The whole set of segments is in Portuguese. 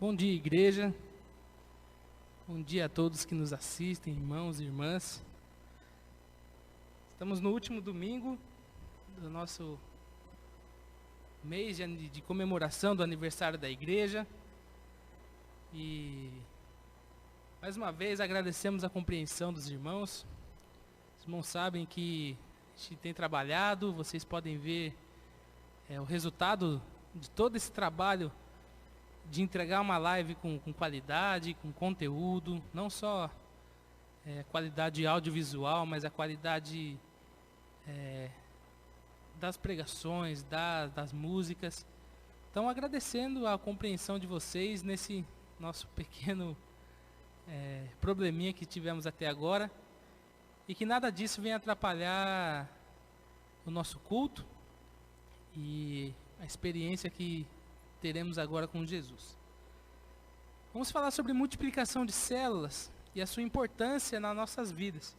Bom dia, igreja. Bom dia a todos que nos assistem, irmãos e irmãs. Estamos no último domingo do nosso mês de comemoração do aniversário da igreja. E mais uma vez agradecemos a compreensão dos irmãos. Os irmãos sabem que a gente tem trabalhado, vocês podem ver o resultado de todo esse trabalho de entregar uma live com qualidade, com conteúdo, não só qualidade audiovisual, mas a qualidade das pregações, das músicas. Então, agradecendo a compreensão de vocês nesse nosso pequeno probleminha que tivemos até agora, e que nada disso venha atrapalhar o nosso culto e a experiência que teremos agora com Jesus. Vamos falar sobre multiplicação de células e a sua importância nas nossas vidas.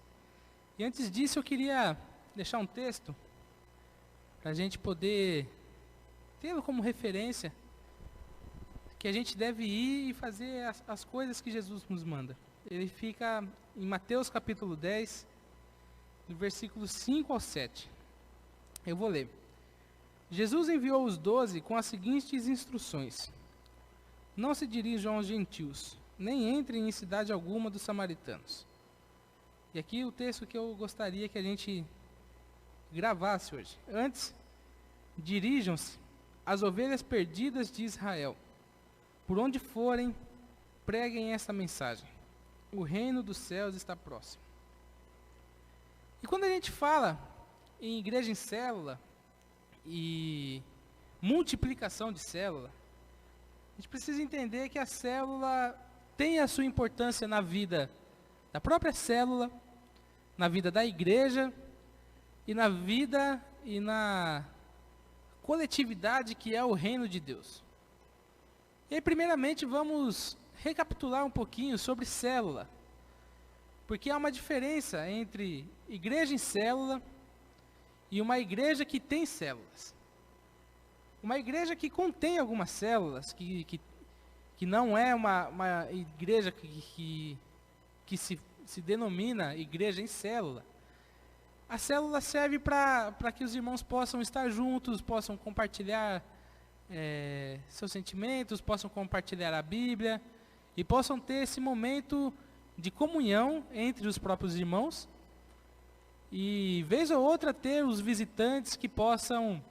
E antes disso eu queria deixar um texto para a gente poder tê-lo como referência, que a gente deve ir e fazer as coisas que Jesus nos manda. Ele fica em Mateus capítulo 10, do versículo 5 ao 7. Eu vou ler. Jesus enviou os 12 com as seguintes instruções: não se dirijam aos gentios, nem entrem em cidade alguma dos samaritanos. E aqui o texto que eu gostaria que a gente gravasse hoje. Antes, dirijam-se às ovelhas perdidas de Israel. Por onde forem, preguem esta mensagem: o reino dos céus está próximo. E quando a gente fala em igreja em célula e multiplicação de célula, a gente precisa entender que a célula tem a sua importância na vida da própria célula, na vida da igreja e na vida e na coletividade que é o reino de Deus. E aí, primeiramente, vamos recapitular um pouquinho sobre célula, porque há uma diferença entre igreja em célula e uma igreja que tem células. Uma igreja que contém algumas células, que não é uma igreja que se denomina igreja em célula. A célula serve para que os irmãos possam estar juntos, possam compartilhar seus sentimentos, possam compartilhar a Bíblia e possam ter esse momento de comunhão entre os próprios irmãos. E vez ou outra ter os visitantes que possam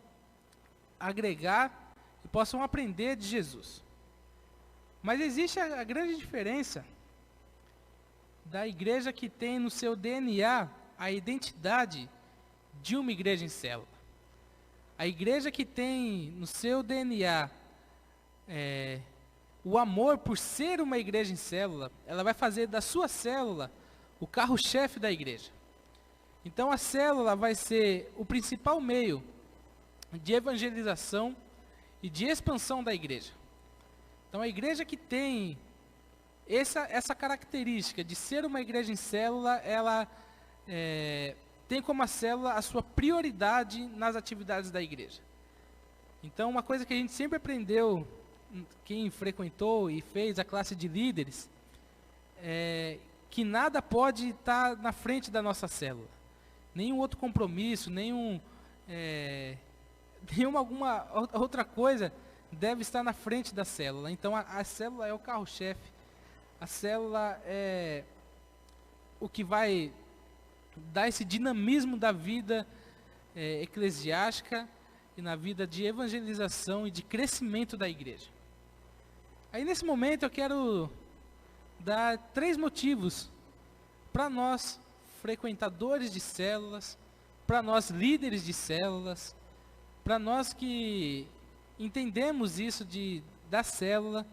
agregar e possam aprender de Jesus. Mas existe a grande diferença da igreja que tem no seu DNA a identidade de uma igreja em célula. A igreja que tem no seu DNA o amor por ser uma igreja em célula, ela vai fazer da sua célula o carro-chefe da igreja. Então a célula vai ser o principal meio de evangelização e de expansão da igreja. Então a igreja que tem essa característica de ser uma igreja em célula, ela tem como a célula a sua prioridade nas atividades da igreja. Então uma coisa que a gente sempre aprendeu, quem frequentou e fez a classe de líderes, é que nada pode estar na frente da nossa célula. Nenhum outro compromisso, nenhuma alguma outra coisa deve estar na frente da célula. Então a célula é o carro-chefe. A célula é o que vai dar esse dinamismo da vida eclesiástica e na vida de evangelização e de crescimento da igreja. Aí nesse momento eu quero dar 3 motivos para nós frequentadores de células, para nós líderes de células, para nós que entendemos isso da célula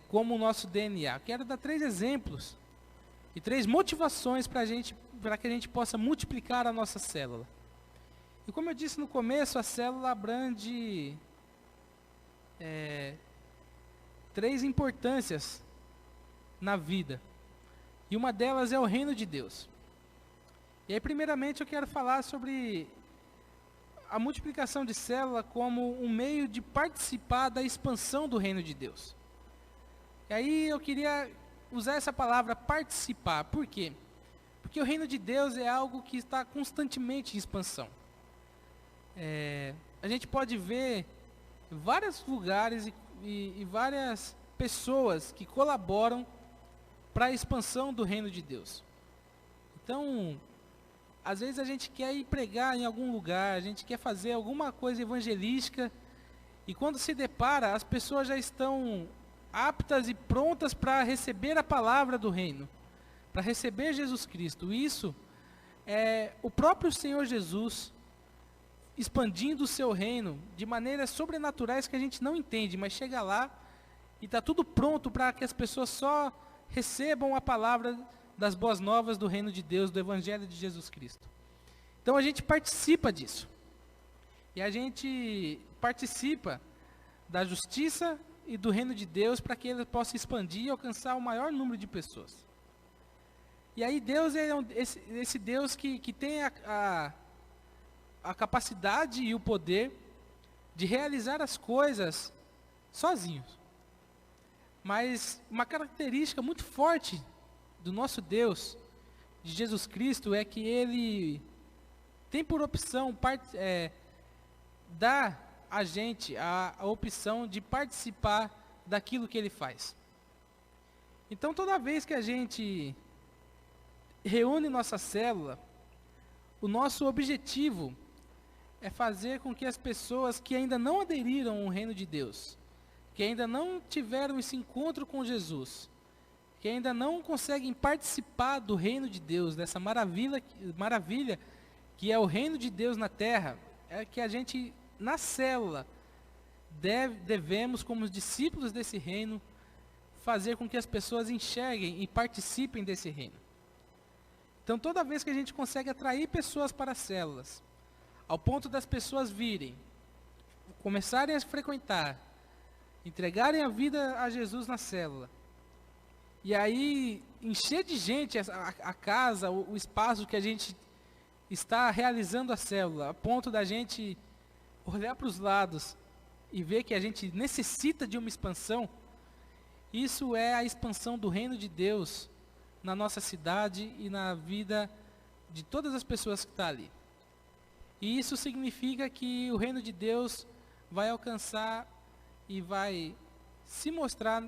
como o nosso DNA. Quero dar 3 exemplos e 3 motivações para que a gente possa multiplicar a nossa célula. E como eu disse no começo, a célula abrange 3 importâncias na vida. E uma delas é o reino de Deus. E aí, primeiramente, eu quero falar sobre a multiplicação de célula como um meio de participar da expansão do reino de Deus. E aí eu queria usar essa palavra participar. Por quê? Porque o reino de Deus é algo que está constantemente em expansão. A gente pode ver vários lugares e várias pessoas que colaboram para a expansão do reino de Deus. Então, às vezes a gente quer ir pregar em algum lugar, a gente quer fazer alguma coisa evangelística, e quando se depara, as pessoas já estão aptas e prontas para receber a palavra do reino, para receber Jesus Cristo. Isso é o próprio Senhor Jesus expandindo o seu reino de maneiras sobrenaturais que a gente não entende, mas chega lá e está tudo pronto para que as pessoas só recebam a palavra das boas novas do reino de Deus, do evangelho de Jesus Cristo. Então a gente participa disso. E a gente participa da justiça e do reino de Deus para que ele possa expandir e alcançar o maior número de pessoas. E aí Deus é esse Deus que tem a capacidade e o poder de realizar as coisas sozinhos. Mas uma característica muito forte do nosso Deus, de Jesus Cristo, é que Ele tem por opção dar a gente a opção de participar daquilo que Ele faz. Então toda vez que a gente reúne nossa célula, o nosso objetivo é fazer com que as pessoas que ainda não aderiram ao reino de Deus, que ainda não tiveram esse encontro com Jesus, que ainda não conseguem participar do reino de Deus, dessa maravilha que é o reino de Deus na terra, é que a gente, na célula, devemos, como discípulos desse reino, fazer com que as pessoas enxerguem e participem desse reino. Então, toda vez que a gente consegue atrair pessoas para as células, ao ponto das pessoas virem, começarem a frequentar, entregarem a vida a Jesus na célula, e aí encher de gente a casa, o espaço que a gente está realizando a célula, a ponto da gente olhar para os lados e ver que a gente necessita de uma expansão, isso é a expansão do reino de Deus na nossa cidade e na vida de todas as pessoas que estão ali. E isso significa que o reino de Deus vai alcançar e vai se mostrar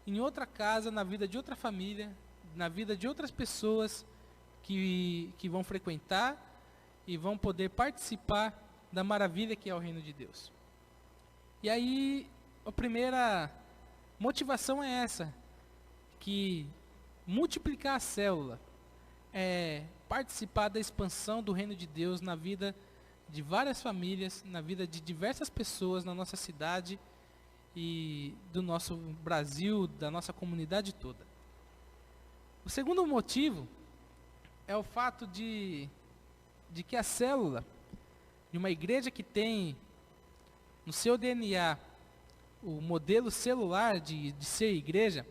em outra casa, na vida de outra família, na vida de outras pessoas que vão frequentar e vão poder participar da maravilha que é o reino de Deus. E aí, a primeira motivação é essa, que multiplicar a célula é participar da expansão do reino de Deus na vida de várias famílias, na vida de diversas pessoas na nossa cidade e do nosso Brasil, da nossa comunidade toda. O segundo motivo é o fato de que a célula de uma igreja que tem no seu DNA o modelo celular de ser igreja,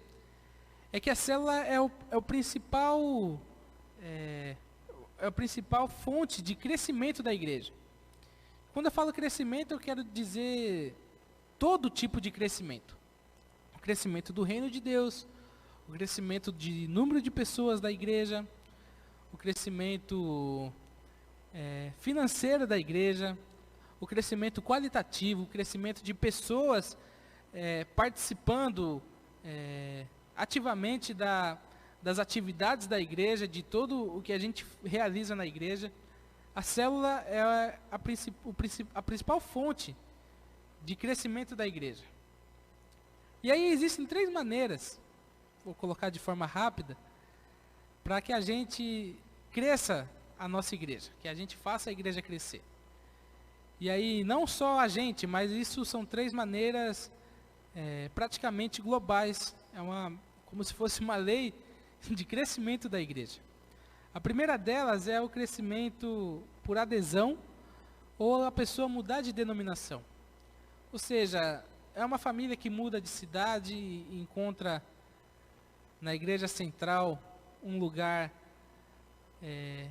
é que a célula é o principal fonte de crescimento da igreja. Quando eu falo crescimento, eu quero dizer todo tipo de crescimento. O crescimento do reino de Deus, o crescimento de número de pessoas da igreja, o crescimento financeiro da igreja, o crescimento qualitativo, o crescimento de pessoas participando ativamente das atividades da igreja, de todo o que a gente realiza na igreja. A célula é a principal fonte de crescimento da igreja. E aí existem 3 maneiras, vou colocar de forma rápida, para que a gente cresça a nossa igreja, que a gente faça a igreja crescer. E aí não só a gente, mas isso são 3 maneiras praticamente globais, como se fosse uma lei de crescimento da igreja. A primeira delas é o crescimento por adesão ou a pessoa mudar de denominação. Ou seja, é uma família que muda de cidade e encontra na igreja central um lugar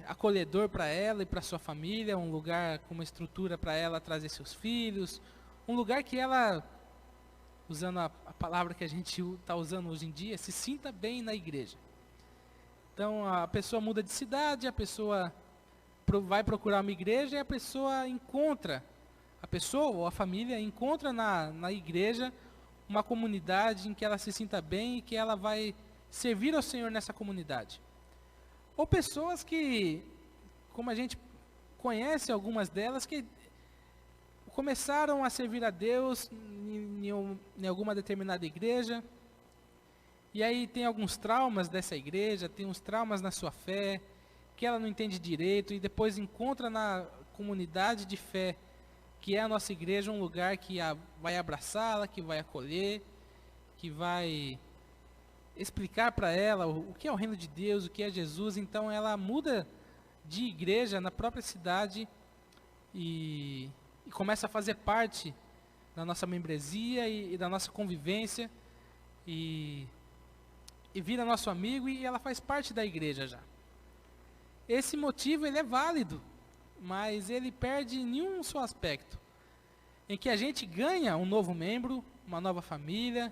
acolhedor para ela e para sua família, um lugar com uma estrutura para ela trazer seus filhos, um lugar que ela usando a palavra que a gente está usando hoje em dia, se sinta bem na igreja. Então a pessoa muda de cidade, a pessoa vai procurar uma igreja e a pessoa ou a família encontra na igreja uma comunidade em que ela se sinta bem e que ela vai servir ao Senhor nessa comunidade. Ou pessoas que, como a gente conhece algumas delas, que começaram a servir a Deus em alguma determinada igreja, e aí tem alguns traumas dessa igreja, tem uns traumas na sua fé, que ela não entende direito, e depois encontra na comunidade de fé, que é a nossa igreja, um lugar que vai abraçá-la, que vai acolher, que vai explicar para ela o que é o reino de Deus, o que é Jesus. Então ela muda de igreja na própria cidade e começa a fazer parte da nossa membresia e da nossa convivência, e vira nosso amigo, e ela faz parte da igreja já. Esse motivo ele é válido, mas ele perde em um só aspecto, em que a gente ganha um novo membro, uma nova família,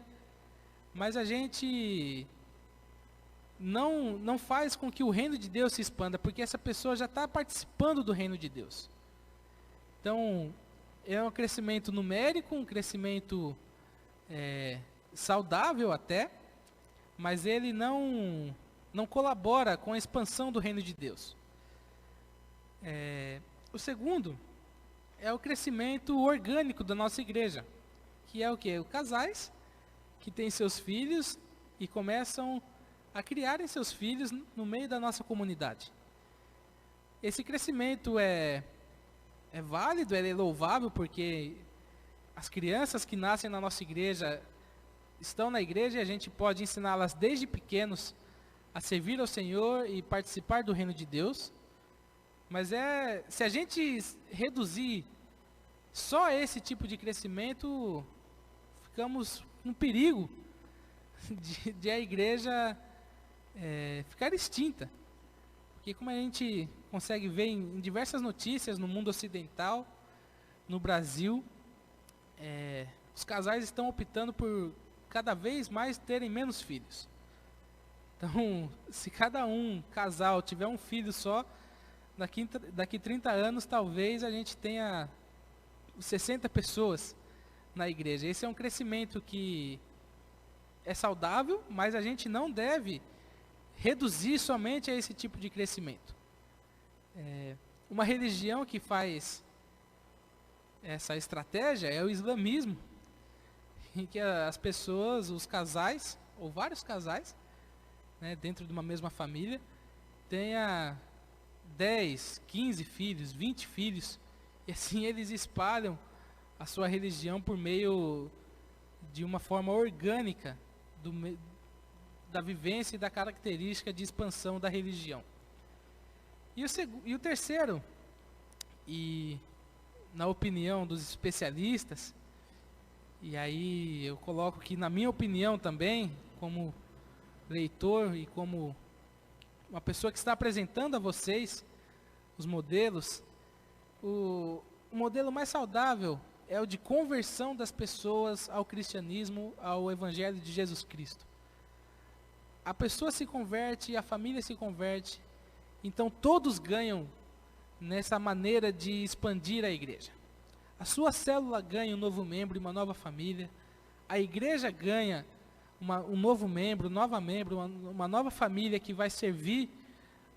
mas a gente não faz com que o reino de Deus se expanda, porque essa pessoa já está participando do reino de Deus. Então, é um crescimento numérico, um crescimento saudável até, mas ele não colabora com a expansão do reino de Deus. O segundo é o crescimento orgânico da nossa igreja, que é o quê? Os casais que têm seus filhos e começam a criarem seus filhos no meio da nossa comunidade. Esse crescimento é válido, é louvável, porque as crianças que nascem na nossa igreja estão na igreja, e a gente pode ensiná-las desde pequenos a servir ao Senhor e participar do reino de Deus. Mas se a gente reduzir só esse tipo de crescimento, ficamos com perigo de a igreja ficar extinta. Porque como a gente consegue ver em diversas notícias no mundo ocidental, no Brasil, os casais estão optando por cada vez mais terem menos filhos. Então, se cada casal tiver um filho só, daqui 30 anos talvez a gente tenha 60 pessoas na igreja. Esse é um crescimento que é saudável, mas a gente não deve reduzir somente a esse tipo de crescimento. Uma religião que faz essa estratégia é o islamismo, em que as pessoas, os casais, ou vários casais, dentro de uma mesma família, tenha 10, 15 filhos, 20 filhos, e assim eles espalham a sua religião por meio de uma forma orgânica da vivência e da característica de expansão da religião. E o terceiro, e na opinião dos especialistas, e aí eu coloco que na minha opinião também, como leitor e como uma pessoa que está apresentando a vocês os modelos, o modelo mais saudável é o de conversão das pessoas ao cristianismo, ao evangelho de Jesus Cristo. A pessoa se converte, a família se converte, então todos ganham nessa maneira de expandir a igreja. A sua célula ganha um novo membro e uma nova família, a igreja ganha um novo membro, uma nova família que vai servir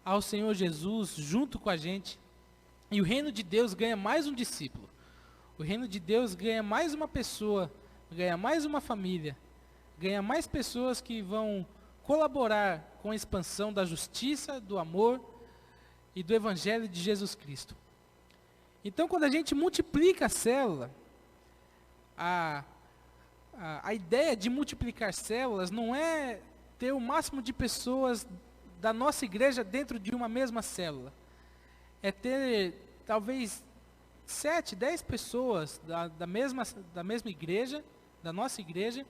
ao Senhor Jesus junto com a gente, e o reino de Deus ganha mais um discípulo. O reino de Deus ganha mais uma pessoa, ganha mais uma família, ganha mais pessoas que vão colaborar com a expansão da justiça, do amor e do evangelho de Jesus Cristo. Então, quando a gente multiplica a célula, a ideia de multiplicar células não é ter o máximo de pessoas da nossa igreja dentro de uma mesma célula. É ter talvez 7, 10 pessoas da mesma igreja, da nossa igreja,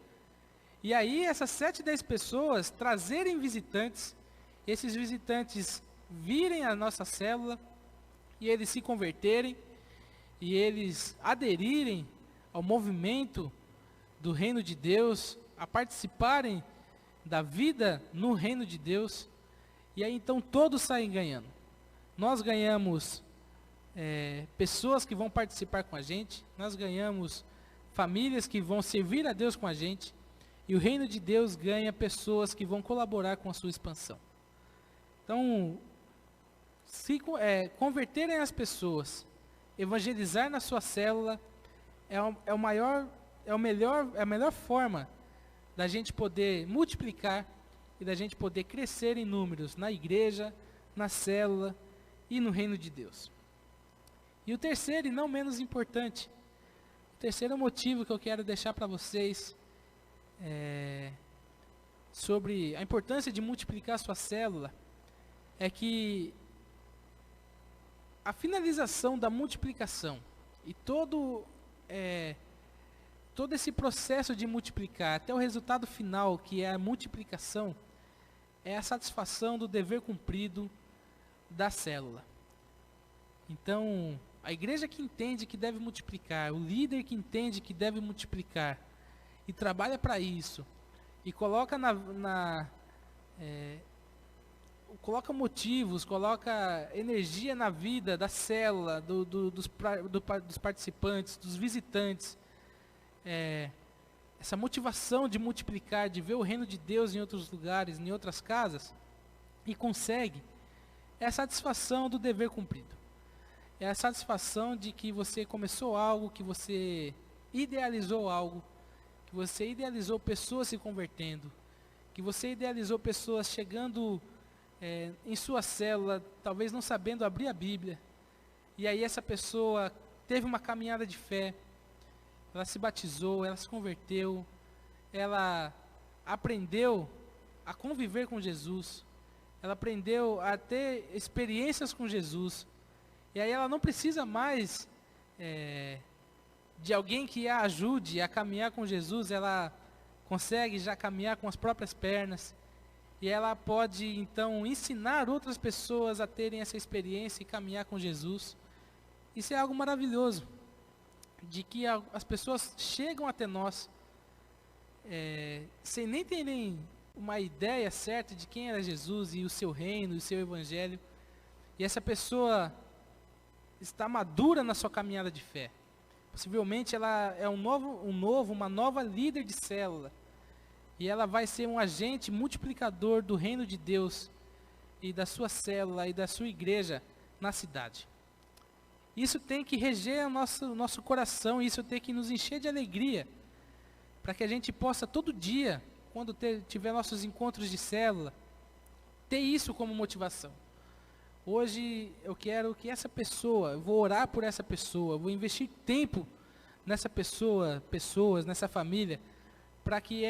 e aí essas 7, 10 pessoas trazerem visitantes, esses visitantes virem à nossa célula, e eles se converterem, e eles aderirem ao movimento do reino de Deus, a participarem da vida no reino de Deus, e aí então todos saem ganhando. Nós ganhamos pessoas que vão participar com a gente, nós ganhamos famílias que vão servir a Deus com a gente, e o reino de Deus ganha pessoas que vão colaborar com a sua expansão. Então, se converterem as pessoas, evangelizar na sua célula, é a melhor forma da gente poder multiplicar e da gente poder crescer em números na igreja, na célula e no reino de Deus. E o terceiro, e não menos importante, o terceiro motivo que eu quero deixar para vocês sobre a importância de multiplicar a sua célula, é que a finalização da multiplicação e todo esse processo de multiplicar, até o resultado final, que é a multiplicação, é a satisfação do dever cumprido da célula. Então, a igreja que entende que deve multiplicar, o líder que entende que deve multiplicar, e trabalha para isso, e coloca coloca motivos, coloca energia na vida da célula, dos participantes, dos visitantes, essa motivação de multiplicar, de ver o reino de Deus em outros lugares, em outras casas, e consegue, é a satisfação do dever cumprido. É a satisfação de que você começou algo, que você idealizou algo, que você idealizou pessoas se convertendo, que você idealizou pessoas chegando em sua célula, talvez não sabendo abrir a Bíblia, e aí essa pessoa teve uma caminhada de fé, ela se batizou, ela se converteu, ela aprendeu a conviver com Jesus, ela aprendeu a ter experiências com Jesus, e aí ela não precisa mais de alguém que a ajude a caminhar com Jesus, ela consegue já caminhar com as próprias pernas, e ela pode então ensinar outras pessoas a terem essa experiência e caminhar com Jesus. Isso é algo maravilhoso, de que as pessoas chegam até nós sem nem terem uma ideia certa de quem era Jesus e o seu reino, e o seu evangelho, e essa pessoa está madura na sua caminhada de fé. Possivelmente ela é uma nova líder de célula, e ela vai ser um agente multiplicador do reino de Deus e da sua célula e da sua igreja na cidade. Isso tem que reger o nosso coração, isso tem que nos encher de alegria, para que a gente possa todo dia, quando tiver nossos encontros de célula, ter isso como motivação. Hoje eu quero que essa pessoa, eu vou orar por essa pessoa, eu vou investir tempo nessa pessoas, nessa família, para que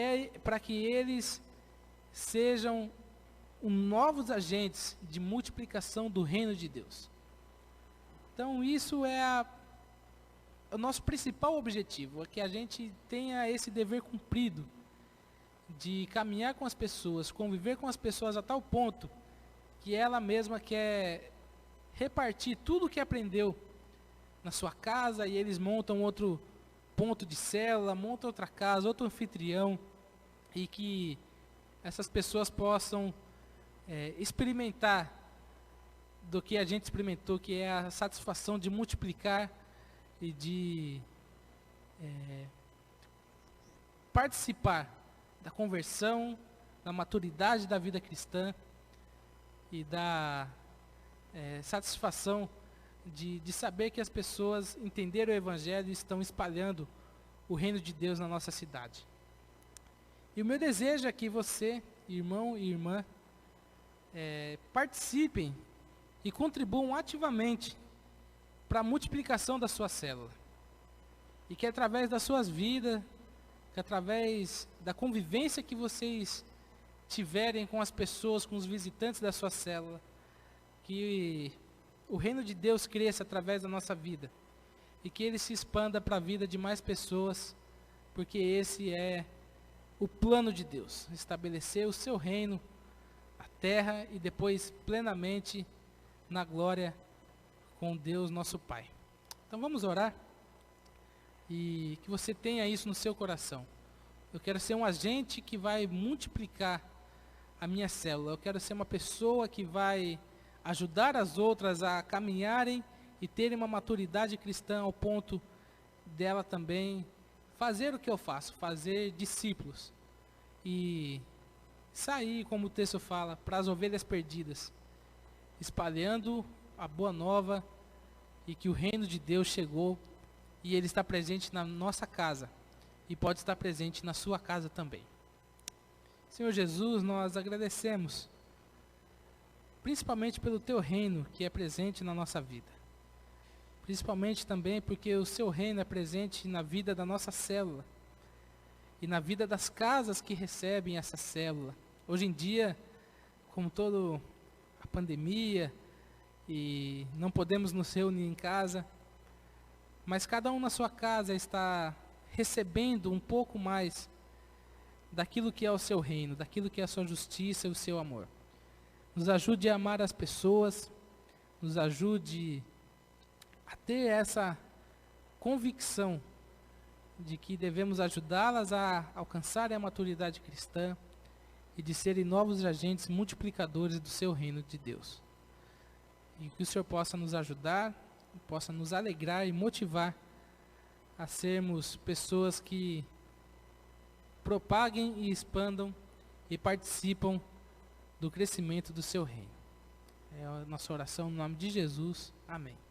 eles sejam novos agentes de multiplicação do reino de Deus. Então isso é o nosso principal objetivo, é que a gente tenha esse dever cumprido, de caminhar com as pessoas, conviver com as pessoas a tal ponto, que ela mesma quer repartir tudo o que aprendeu na sua casa, e eles montam outro ponto de célula, montam outra casa, outro anfitrião, e que essas pessoas possam experimentar do que a gente experimentou, que é a satisfação de multiplicar e de participar da conversão, da maturidade da vida cristã e da satisfação de saber que as pessoas entenderam o Evangelho e estão espalhando o reino de Deus na nossa cidade. E o meu desejo é que você, irmão e irmã, participem e contribuam ativamente para a multiplicação da sua célula. E que através das suas vidas, que através da convivência que vocês tiverem com as pessoas, com os visitantes da sua célula, que o reino de Deus cresça através da nossa vida e que ele se expanda para a vida de mais pessoas, porque esse é o plano de Deus, estabelecer o seu reino na terra e depois plenamente na glória com Deus nosso Pai. Então vamos orar e que você tenha isso no seu coração. Eu quero ser um agente que vai multiplicar a minha célula. Eu quero ser uma pessoa que vai ajudar as outras a caminharem e terem uma maturidade cristã ao ponto dela também fazer o que eu faço, fazer discípulos. E sair, como o texto fala, para as ovelhas perdidas, espalhando a boa nova e que o reino de Deus chegou e ele está presente na nossa casa e pode estar presente na sua casa também. Senhor Jesus, nós agradecemos, principalmente pelo teu reino que é presente na nossa vida. Principalmente também porque o seu reino é presente na vida da nossa célula e na vida das casas que recebem essa célula. Hoje em dia, com toda a pandemia, e não podemos nos reunir em casa, mas cada um na sua casa está recebendo um pouco mais daquilo que é o seu reino, daquilo que é a sua justiça e o seu amor. Nos ajude a amar as pessoas, nos ajude a ter essa convicção de que devemos ajudá-las a alcançarem a maturidade cristã e de serem novos agentes multiplicadores do seu reino de Deus. E que o Senhor possa nos ajudar, possa nos alegrar e motivar a sermos pessoas que propaguem e expandam e participam do crescimento do seu reino. É a nossa oração no nome de Jesus. Amém.